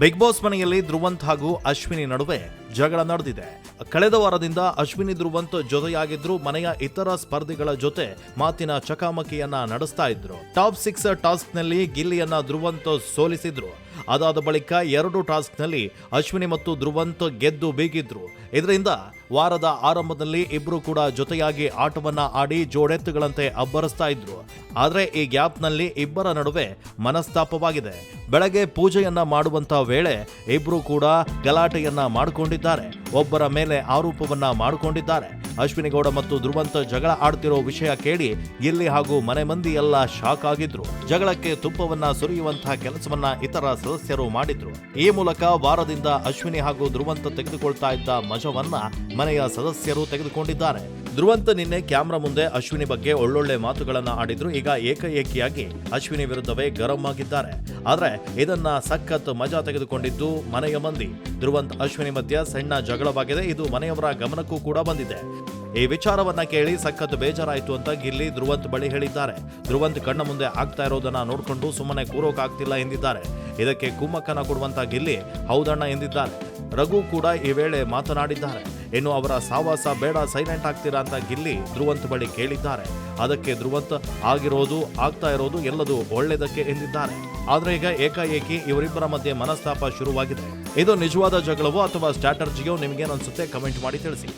Big boss ಮನೆಯಲ್ಲಿ ಧ್ರುವಂತ್ ಹಾಗೂ ಅಶ್ವಿನಿ ನಡುವೆ ಜಗಳ ನಡೆದಿದೆ. ಕಳೆದ ವಾರದಿಂದ ಅಶ್ವಿನಿ ಧ್ರುವಂತ್ ಜೊತೆಯಾಗಿದ್ರು ಮನೆಯ ಇತರ ಸ್ಪರ್ಧಿಗಳ ಜೊತೆ ಮಾತಿನ ಚಕಾಮಕಿಯನ್ನ ನಡೆಸ್ತಾ ಇದ್ರು. ಟಾಪ್ 6 ಟಾಸ್ಕ್ ನಲ್ಲಿ ಗಿಲ್ಲಿಯನ್ನ ಧ್ರುವಂತ್ ಸೋಲಿಸಿದ್ರು. ಅದಾದ ಬಳಿಕ 2 ಟಾಸ್ಕ್ ನಲ್ಲಿ ಅಶ್ವಿನಿ ಮತ್ತು ಧ್ರುವಂತ್ ಗೆದ್ದು ಬೀಗಿದ್ರು. ಇದರಿಂದ ವಾರದ ಆರಂಭದಲ್ಲಿ ಇಬ್ರು ಕೂಡ ಜೊತೆಯಾಗಿ ಆಟವನ್ನ ಆಡಿ ಜೋಡೆತ್ತುಗಳಂತೆ ಅಬ್ಬರಿಸ್ತಾ ಇದ್ರು. ಆದ್ರೆ ಈ ಗ್ಯಾಪ್ ನಲ್ಲಿ ಇಬ್ಬರ ನಡುವೆ ಮನಸ್ತಾಪವಾಗಿದೆ. ಬೆಳಗ್ಗೆ ಪೂಜೆಯನ್ನ ಮಾಡುವಂತ ವೇಳೆ ಇಬ್ರು ಕೂಡ ಗಲಾಟೆಯನ್ನ ಮಾಡಿಕೊಂಡಿದ್ದಾರೆ. ಒಬ್ಬರ ಮೇಲೆ ಆರೋಪವನ್ನ ಮಾಡಿಕೊಂಡಿದ್ದಾರೆ. ಅಶ್ವಿನಿ ಗೌಡ ಮತ್ತು ಧ್ರುವಂತ್ ಜಗಳ ಆಡ್ತಿರೋ ವಿಷಯ ಕೇಳಿ ಗಿಲ್ಲಿ ಹಾಗೂ ಮನೆ ಮಂದಿ ಎಲ್ಲ ಶಾಕ್ ಆಗಿದ್ರು. ಜಗಳಕ್ಕೆ ತುಪ್ಪವನ್ನ ಸುರಿಯುವಂತಹ ಕೆಲಸವನ್ನ ಇತರ ಸದಸ್ಯರು ಮಾಡಿದ್ರು. ಈ ಮೂಲಕ ವಾರದಿಂದ ಅಶ್ವಿನಿ ಹಾಗೂ ಧ್ರುವಂತ್ ತೆಗೆದುಕೊಳ್ತಾ ಇದ್ದ ಮಜವನ್ನ ಮನೆಯ ಸದಸ್ಯರು ತೆಗೆದುಕೊಂಡಿದ್ದಾರೆ. ಧ್ರುವಂತ್ ನಿನ್ನೆ ಕ್ಯಾಮ್ರಾ ಮುಂದೆ ಅಶ್ವಿನಿ ಬಗ್ಗೆ ಒಳ್ಳೊಳ್ಳೆ ಮಾತುಗಳನ್ನ ಆಡಿದ್ರು. ಈಗ ಏಕಾಏಕಿಯಾಗಿ ಅಶ್ವಿನಿ ವಿರುದ್ಧವೇ ಗರಂ ಆಗಿದ್ದಾರೆ. ಆದ್ರೆ ಇದನ್ನ ಸಖತ್ ಮಜಾ ತೆಗೆದುಕೊಂಡಿದ್ದು ಮನೆಯ ಮಂದಿ. ಧ್ರುವಂತ್ ಅಶ್ವಿನಿ ಮಧ್ಯ ಸಣ್ಣ ಜಗಳವಾಗಿದೆ. ಇದು ಮನೆಯವರ ಗಮನಕ್ಕೂ ಕೂಡ ಬಂದಿದೆ. ಈ ವಿಚಾರವನ್ನ ಕೇಳಿ ಸಖತ್ ಬೇಜಾರಾಯ್ತು ಅಂತ ಗಿಲ್ಲಿ ಧ್ರುವಂತ್ ಬಳಿ ಹೇಳಿದ್ದಾರೆ. ಧ್ರುವಂತ್ ಕಣ್ಣ ಮುಂದೆ ಆಗ್ತಾ ಇರೋದನ್ನ ನೋಡ್ಕೊಂಡು ಸುಮ್ಮನೆ ಕೂರೋಕಾಗ್ತಿಲ್ಲ ಎಂದಿದ್ದಾರೆ. ಇದಕ್ಕೆ ಕುಮ್ಮಕ್ಕನ ಕೊಡುವಂತ ಗಿಲ್ಲಿ ಹೌದಣ್ಣ ಎಂದಿದ್ದಾರೆ. ರಘು ಕೂಡ ಈ ವೇಳೆ ಮಾತನಾಡಿದ್ದಾರೆ. ಇನ್ನು ಅವರ ಸಾವಾಸ ಬೇಡ, ಸೈಲೆಂಟ್ ಆಗ್ತೀರಾ ಅಂತ ಗಿಲ್ಲಿ ಧ್ರುವಂತ್ ಬಳಿ ಕೇಳಿದ್ದಾರೆ. ಅದಕ್ಕೆ ಧ್ರುವಂತ್ ಆಗ್ತಾ ಇರೋದು ಎಲ್ಲದೂ ಒಳ್ಳೆಯದಕ್ಕೆ ಎಂದಿದ್ದಾರೆ. ಆದ್ರೆ ಈಗ ಏಕಾಏಕಿ ಇವರಿಬ್ಬರ ಮಧ್ಯೆ ಮನಸ್ತಾಪ ಶುರುವಾಗಿದೆ. ಇದು ನಿಜವಾದ ಜಗಳವೋ ಅಥವಾ ಸ್ಟ್ರಾಟರ್ಜಿಯೋ? ನಿಮಗೇನನ್ಸುತ್ತೆ? ಕಮೆಂಟ್ ಮಾಡಿ ತಿಳಿಸಿ.